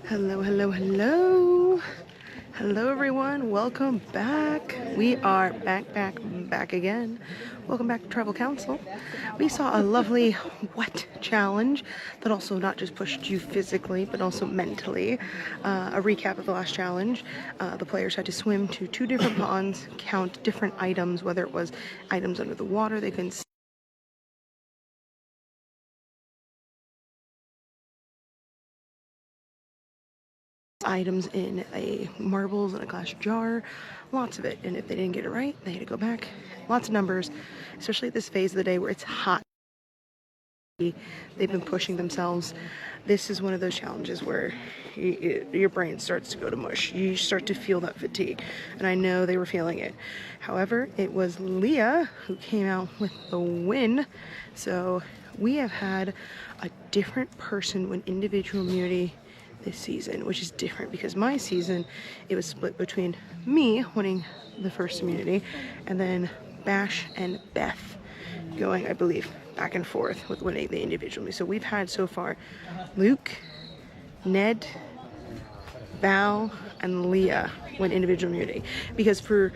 Hello, hello, hello. Hello, everyone. Welcome back. We are back again. Welcome back to Tribal Council. We saw a lovely wet challenge that also not just pushed you physically, but also mentally. A recap of the last challenge. The players had to swim to 2 different ponds, count different items, whether it was items under the water they couldn't items in a marbles in a glass jar, lots of it. And if they didn't get it right, they had to go back. Lots of numbers, especially at this phase of the day where it's hot. They've been pushing themselves. This is one of those challenges where your brain starts to go to mush. You start to feel that fatigue, and I know they were feeling it. However, it was Leah who came out with the win. So we have had a different person win individual immunity this season, which is different because my season, it was split between me winning the first immunity and then Bash and Beth going, I believe, back and forth with winning the individual immunity. So we've had so far Luke, Ned, Val, and Leah win individual immunity. Because for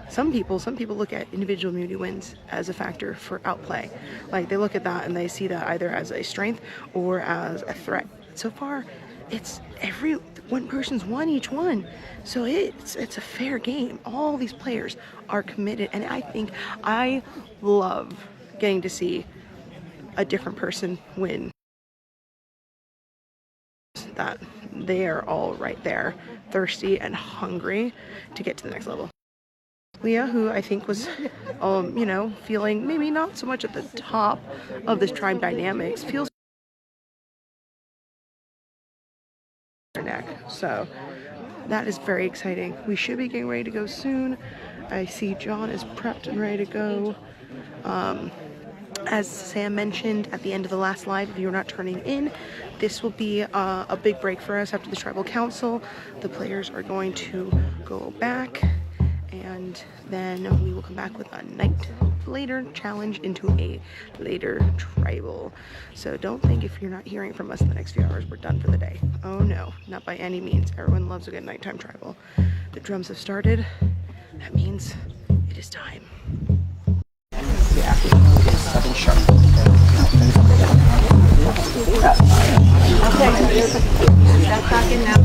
some people look at individual immunity wins as a factor for outplay. Like, they look at that and they see that either as a strength or as a threat. So far, it's every one person's won each one, so it's a fair game. All these players are committed, and I think I love getting to see a different person win. That they are all right there, thirsty and hungry to get to the next level. Leah, who I think was, feeling maybe not so much at the top of this tribe dynamics, feels neck. So that is very exciting. We should be getting ready to go soon. I see John is prepped and ready to go. As Sam mentioned at the end of the last live, if you're not turning in, this will be a big break for us after the Tribal Council. The players are going to go back, and then we will come back with a night later challenge into a later tribal. So don't think if you're not hearing from us in the next few hours, we're done for the day. Oh no, not by any means. Everyone loves a good nighttime tribal. The drums have started. That means it is time. Yeah, 7 sharp. Okay, stop talking now.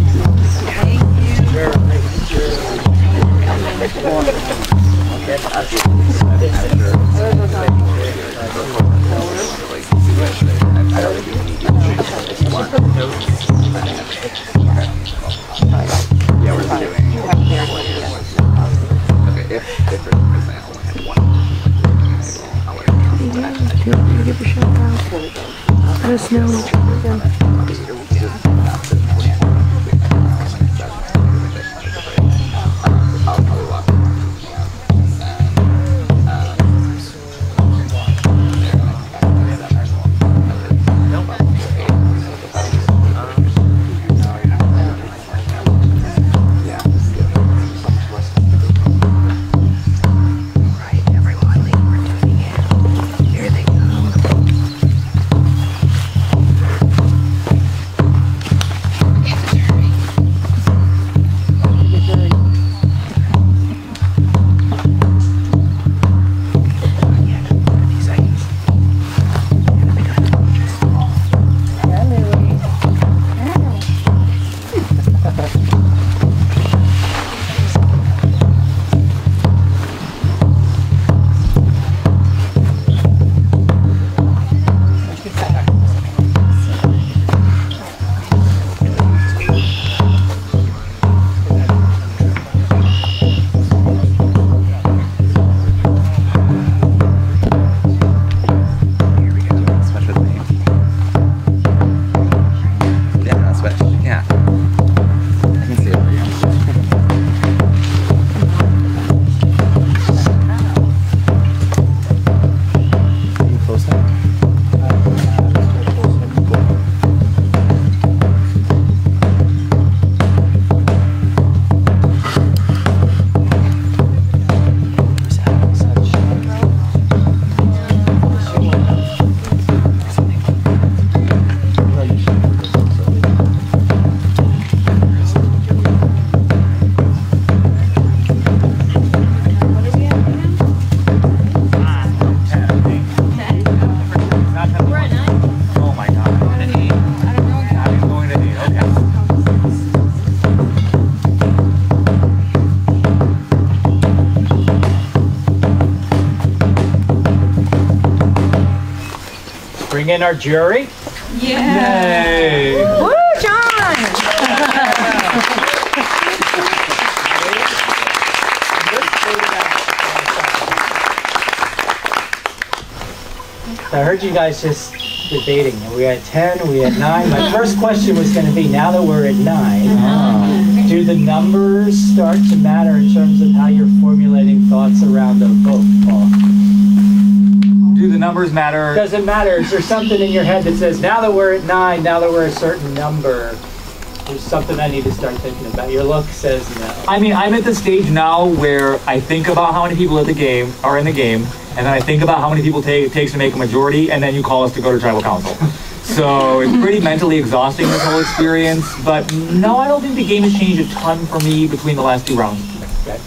Give a shout out. Let us know when you try again. in our jury. Yeah. Yay. Woo, John! I heard you guys just debating. We had 10, we had 9. My first question was going to be, now that we're at 9, do the numbers start to matter in terms of how you're formulating thoughts around a vote, Paul? Do the numbers matter? Doesn't matter. Is there something in your head that says, now that we're at 9, now that we're a certain number, there's something I need to start thinking about? Your look says no. I mean, I'm at the stage now where I think about how many people are in the game, and then I think about how many people it takes to make a majority, and then you call us to go to tribal council. So it's pretty mentally exhausting, this whole experience. But no, I don't think the game has changed a ton for me between the last 2 rounds. Okay.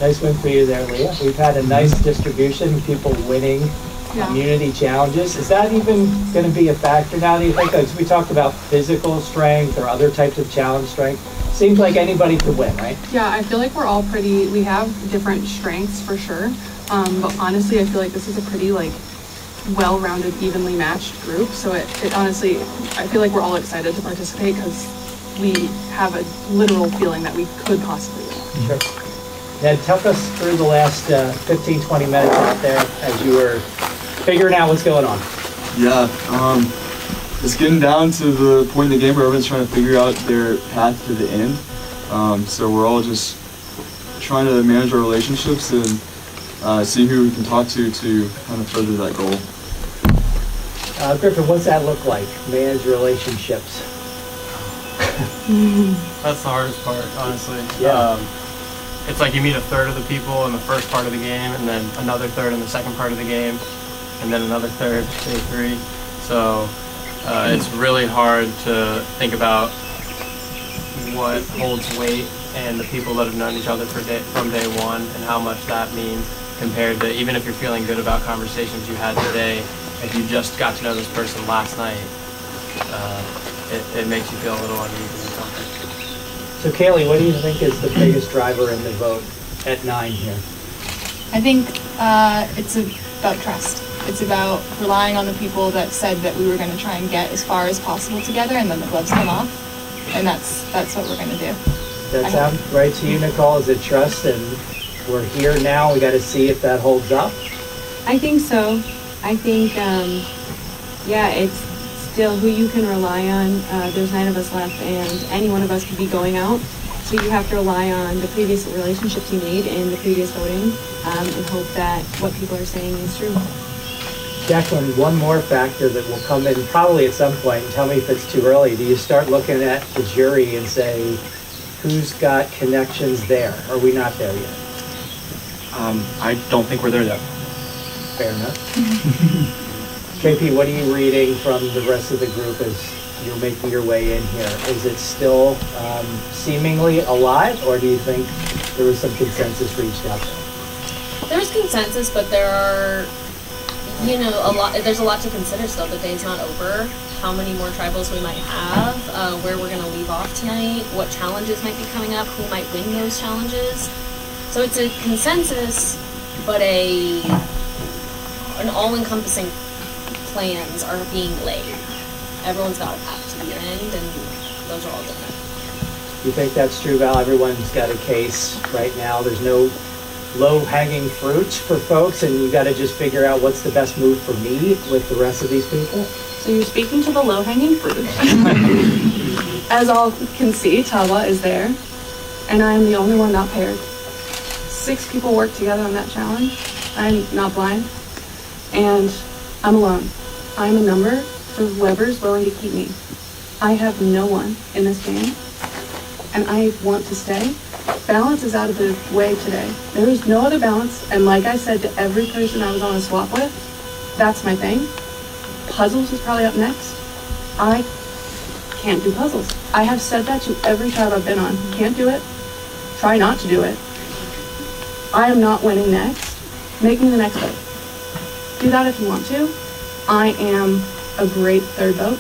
Nice win for you there, Leah. We've had a nice distribution of people winning community challenges. Is that even going to be a factor now, do you think? As we talked about physical strength or other types of challenge strength, seems like anybody could win, right? Yeah, I feel like we're all we have different strengths for sure. But honestly, I feel like this is a pretty well-rounded, evenly matched group. So it honestly, I feel like we're all excited to participate because we have a literal feeling that we could possibly win. Sure. Ned, talk us through the last 15, 20 minutes out there as you were figuring out what's going on. Yeah, it's getting down to the point in the game where everyone's trying to figure out their path to the end. So we're all just trying to manage our relationships and see who we can talk to kind of further that goal. Griffin, what's that look like? Manage relationships. That's the hardest part, honestly. Yeah. It's like you meet a third of the people in the first part of the game, and then another third in the second part of the game, and then another third day 3. So it's really hard to think about what holds weight and the people that have known each other from day 1 and how much that means compared to, even if you're feeling good about conversations you had today, if you just got to know this person last night, it makes you feel a little uneasy or something. So Kaylee, what do you think is the biggest driver in the vote at 9 here? I think it's about trust. It's about relying on the people that said that we were going to try and get as far as possible together, and then the gloves come off, and that's what we're going to do. Does that sound right to you, Nicole? Is it trust, and we're here now, we got to see if that holds up? I think so. I think, yeah, it's still who you can rely on. There's 9 of us left, and any one of us could be going out. So you have to rely on the previous relationships you made and the previous voting, and hope that what people are saying is true. Jacqueline, one more factor that will come in probably at some point, and tell me if it's too early. Do you start looking at the jury and say, who's got connections there? Are we not there yet? I don't think we're there yet. Fair enough. JP, what are you reading from the rest of the group as you're making your way in here? Is it still seemingly alive, or do you think there was some consensus reached out there? There was consensus, but there are, there's a lot to consider still. The day's not over. How many more tribals we might have, where we're going to leave off tonight, what challenges might be coming up, who might win those challenges. So it's a consensus, but an all-encompassing plans are being laid. Everyone's got a path to the end, and those are all different. You think that's true, Val? Everyone's got a case right now. There's no low-hanging fruit for folks, and you got to just figure out what's the best move for me with the rest of these people. So you're speaking to the low-hanging fruit. As all can see, Tawa is there, and I am the only one not paired. 6 people work together on that challenge. I'm not blind, and I'm alone. I'm a number for whoever's willing to keep me. I have no one in this game, and I want to stay. Balance is out of the way today. There is no other balance, and like I said to every person I was on a swap with, that's my thing. Puzzles is probably up next. I can't do puzzles. I have said that to every tribe I've been on. Can't do it. Try not to do it. I am not winning next. Make me the next vote. Do that if you want to. I am a great third vote.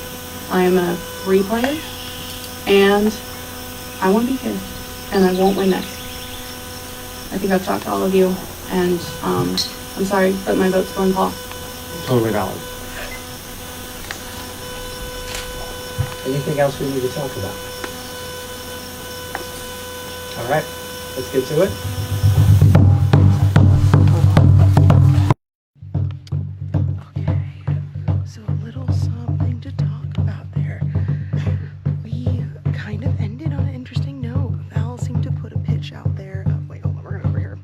I am a 3 player, and I want to be here, and I won't win next. I think I've talked to all of you, and I'm sorry, but my vote's going Paul. Totally valid. Anything else we need to talk about? All right, let's get to it. Okay, so a little something to talk about there. We kind of ended on an interesting note. Val seemed to put a pitch out there. Wait, hold on, we're over here.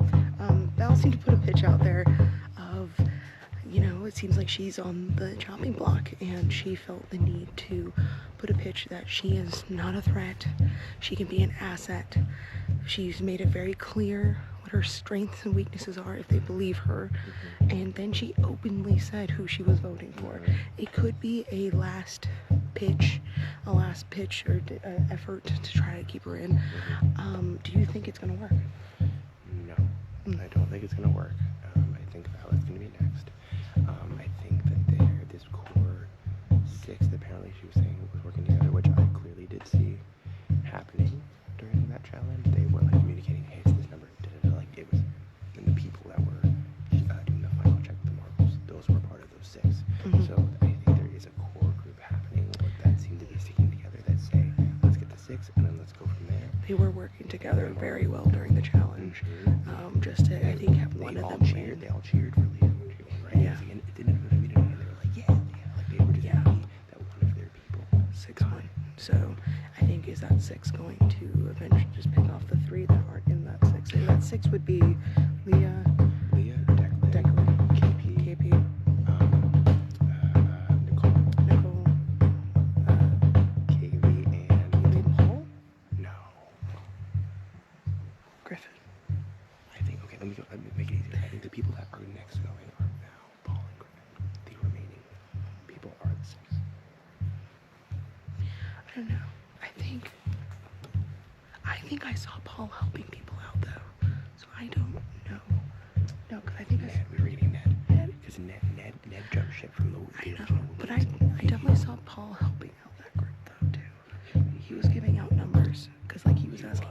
Val seemed to put a pitch out there of, you know, it seems like she's on the chopping block, and she felt the need to put a pitch that she is not a threat. She can be an asset. She's made it very clear what her strengths and weaknesses are if they believe her. And then she openly said who she was voting for. It could be a last pitch or effort to try to keep her in. Do you think it's gonna work? No, I don't think it's gonna work. I think Val is gonna be next. I think that this core six that apparently she was saying was working together, which I clearly did see happening during that challenge. They were like communicating, hey, it's this number, like it was, and the people that were doing the final check with the marbles, those were part of those six. So I think there is a core group happening that seem to be sticking together that say, let's get the six and then let's go from there. They were working together very well during the challenge. Just to, I think, have one of them win. They all cheered for Leah when she won, right? Yeah. And it didn't even mean anything. They were like, yeah, like they were just happy that one of their people 6-1. So I think is that six going to eventually just pick off the three that aren't in that six? And that six would be Leah, Declan, KP, Nicole, Kaylee, and Paul? No. Griffin. I think, okay, let me make it easier. I think the people that are next going are now Paul and Griffin. The remaining people are the six. I don't know. I think I saw Paul helping people out though. So I don't know. No, because I think Ned, we were getting Ned. Because Ned jumped ship from the original. But I definitely saw Paul helping out that group though too. He was giving out numbers because like he was asking.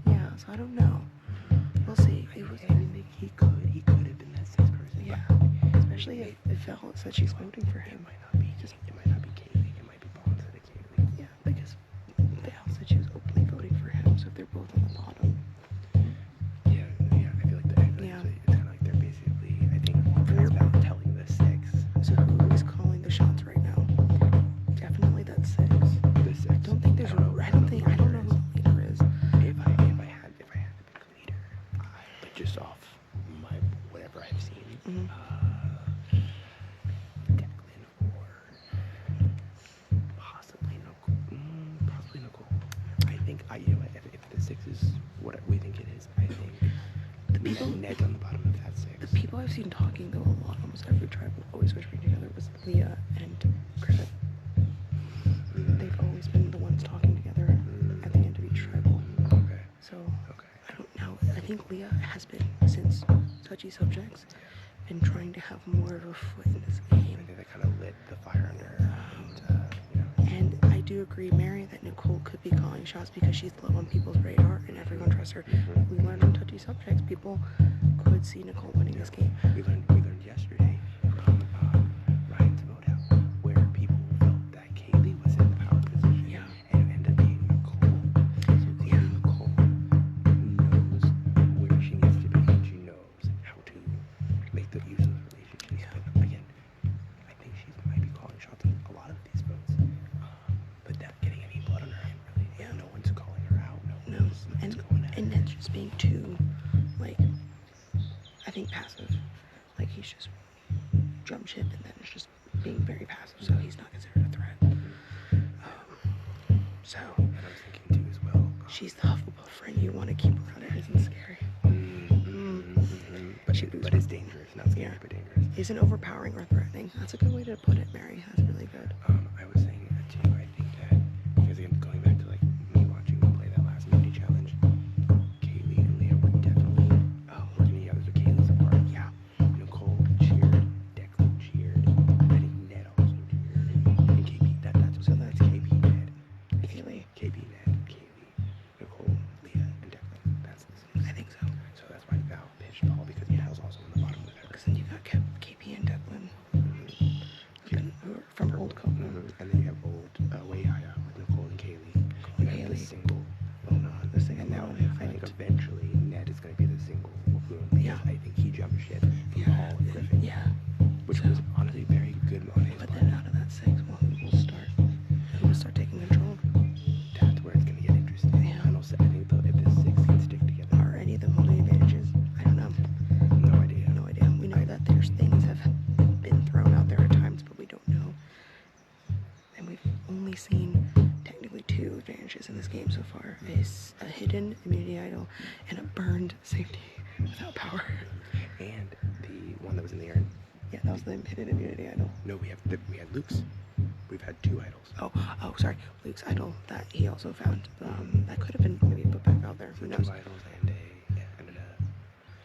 Yeah, so I don't know. We'll see. It was. I mean, he could have been that sixth person. Yeah, especially if Val said she's voting for him. It might not be Kaylee. It might be Paul instead of Kaylee. Yeah, because Val said she was openly voting for him. So if they're both on the bottom. Yeah. I feel like it's kind of like they're basically. I think it's about telling the six. So who is calling the shots right now? Definitely that six. The six. I don't think there's. I don't know who the leader is. If I had to pick a leader, but just off my whatever I've seen, Declan or possibly Nicole. I think if the six is what we think it is, I think the people Ned's on the bottom of that six. The people I've seen talking though a lot, almost every tribe always whispering together was Leah and Griffin. They've always been the ones talking together at the end of each tribal. Okay. So I don't know. I think Leah has been, since Touchy Subjects, been trying to have more of a foot in this game. I think that kind of lit the fire under her. And I do agree, Mary, that Nicole could be calling shots because she's low on people's radar and everyone trusts her. We learned on Touchy Subjects, people could see Nicole winning this game. We learned yesterday from Ryan's vote out where people felt that Kaylee was in the power position. Yeah. And it ended up being Nicole. So clearly Nicole knows where she needs to be and she knows how to make the use of the relationships. Yeah. But again, I think she might be calling shots on a lot of these votes. But not getting any blood on her hand really. Yeah. No one's calling her out. No one's going at her. And that's just being too, like, I think passive. Like he's just jump ship and then it's just being very passive, so he's not considered a threat. So And I was thinking too as well. she's the Hufflepuff friend you want to keep around. It isn't scary. But it's dangerous, not scary, but dangerous. Isn't overpowering or threatening. That's a good way to put it, Mary. That's really good. I was saying that too. I think that because again, going back to like me watching them play that last Unity challenge, Kaylee and Leah were definitely working together. So Kaylee's a part. Yeah. Nicole cheered, Declan cheered, I think Ned also cheered, and KP. That's KP, Ned, KP, Ned, Kaylee, Nicole, Leah, and Declan. That's the six. I think so. So that's why Val pitched Paul because Val's also on the bottom with her. Because then you got KP and Declan. Who are from old Coco. And then you have old Wade eventually. single. The single. And now one, I think eventually Ned is going to be the single boom. Because Yeah. I think he jumped ship from Paul and Griffin. Yeah. Which So- was honestly very good on his But part. then out of that 6, well, who will start taking control? That's where it's going to get interesting. Yeah. And also, I think though, if the 6 can stick together, Are any of them holding advantages? I don't know. no idea. No idea. We know that there's things have been thrown out there at times, but we don't know. And we've only seen technically 2 advantages in this game so far. A hidden immunity idol and a burned safety without power. And the one that was in the urn. Yeah, that was the hidden immunity idol. No, we had Luke's. We've had 2 idols. Oh, sorry. Luke's idol that he also found. That could have been maybe put back out there. Who So knows? 2 idols and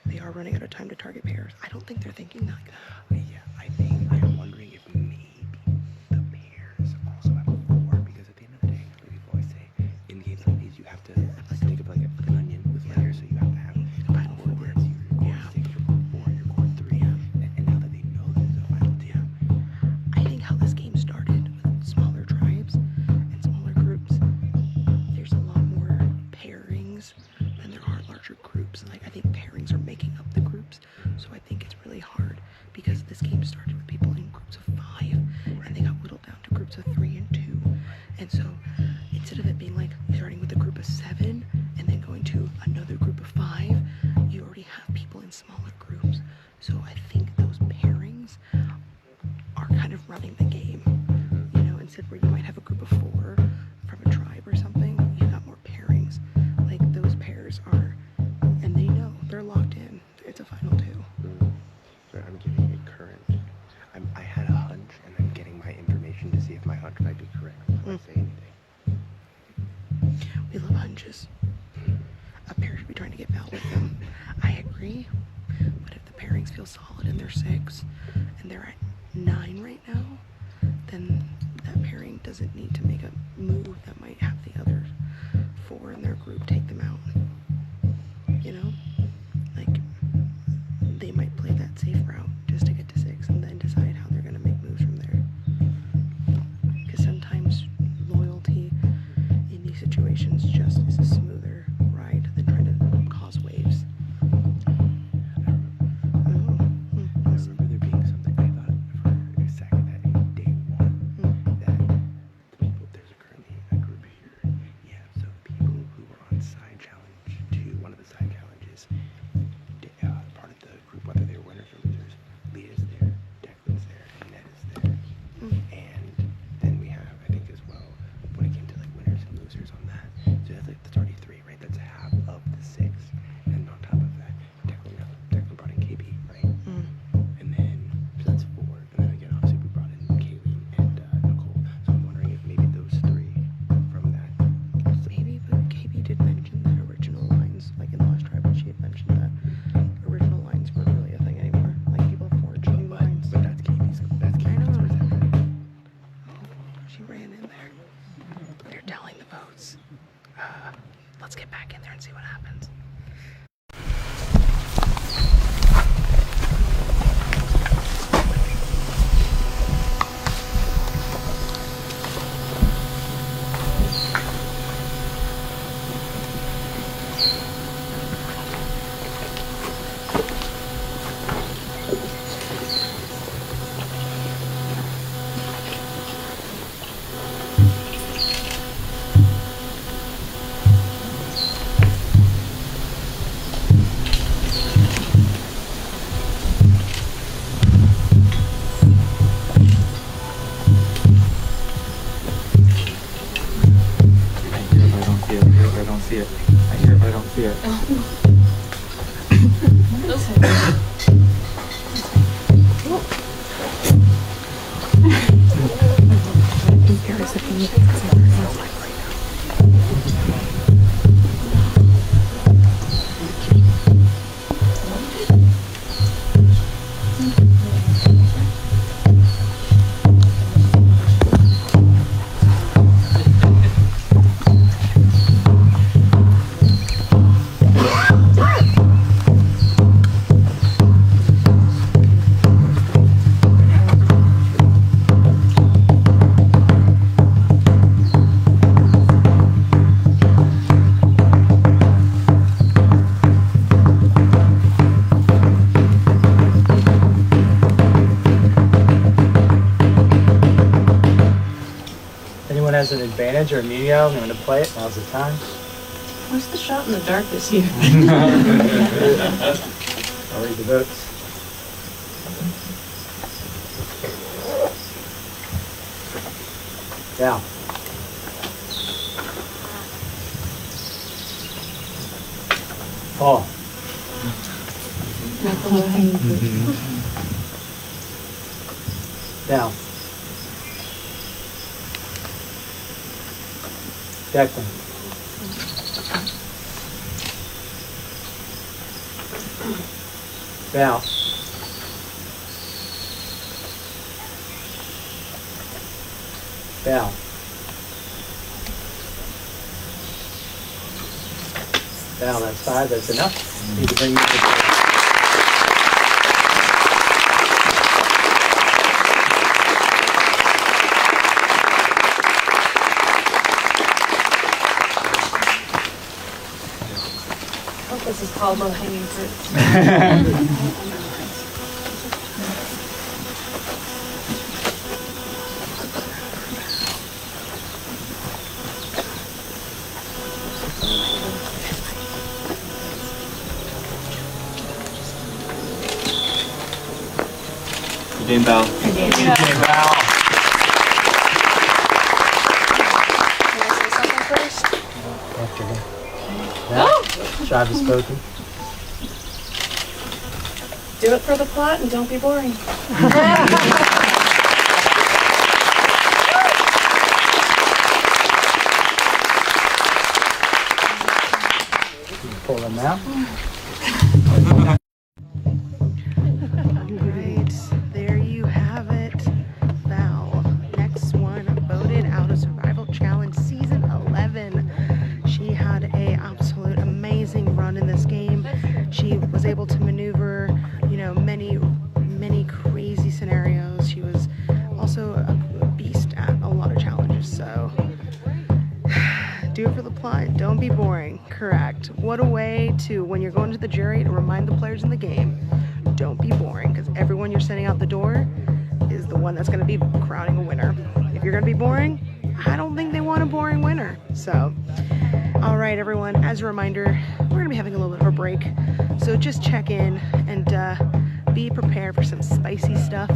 They are running out of time to target pairs. I don't think they're thinking like that. I'm wondering if maybe the pairs also have a 4, because at the end of the day, like people always say, in games like these, you have to think of like an onion with layers, so you have to have a core where it's your core 6, your core 4, your core 3. And now that they know this is a final 2, I think how this game started with smaller tribes and smaller groups, there's a lot more pairings than there are larger groups. Like, I think pairings are making up the groups, so I think it's really hard because this game started with people in groups of 5 and they got whittled down to groups of 3 and 2. And so instead of it being like starting with a group of 7 and then going to another group of 5, you already have people in smaller groups. So I think those pairings are kind of running the game. You know, instead where you might have a group of 4 from a tribe or something, you got more pairings. Like, those pairs are, and they know, they're locked in. It's a final 2. So I'm giving a current. I had a hunch, and I'm getting my information to see if my hunch might be correct before I say anything. We love hunches. A pair should be trying to get out with them. I agree. But if the pairings feel solid and they're 6 and they're at 9 right now, then that pairing doesn't need to make a move that might have the other 4 in their group take them out. You know? Like, they might play that safe route just to get to 6 and then decide how they're going to make moves from there. Because sometimes loyalty in these situations just is a smoother ride than trying to cause waves. I remember there being something I thought for a second that in day 1 that the people, there's currently a group here. Yeah, so the people who were on side challenge 2, one of the side challenges, part of the group, whether they were winners or losers, Leah's there, Declan's there, and Ned is there. And then we have, I think as well, when it came to like winners and losers on that, so that's already 3, right? That's half of the 6. And on top of that, Declan brought in KB, right? And then, so that's 4. And then again, obviously we brought in Kayleen and Nicole. So I'm wondering if maybe those 3 from that. Maybe, but KB did mention the original lines, like in the last tribal, she had mentioned that original lines weren't really a thing anymore. Like, people forged new lines. But that's KB's. That's I know. KB's perception. She ran in there. They're telling the votes. Let's get back in there and see what happens. I don't see it. I hear it, but I don't see it. has an advantage or immunity out, I'm going to play it. Now's the time. Where's the shot in the dark this year? I'll read the votes. Down. Paul. Not the low-hanging fruit. Down. Declan. Down. Down. Down, that's 5, that's enough. Need to bring you to the This is called low-hanging fruit. Game bow. Game bow. Can I say something first? after me. Now, Travis spoken. Do it for the plot and don't be boring. Pull them out. Alright, there you have it. Val, next one, voted out of Survival Challenge Season 11. She had a absolute amazing run in this game. She was able to maneuver, many crazy scenarios. She was also a beast at a lot of challenges, so do it for the plot. Don't be boring. Correct. What a way to, when you're going to the jury, to remind the players in the game, don't be boring, because everyone you're sending out the door is the one that's going to be crowning a winner. If you're going to be boring, I don't think they want a boring winner. So, all right, everyone, as a reminder, we're going to be having a little bit of a break. So just check in and be prepared for some spicy stuff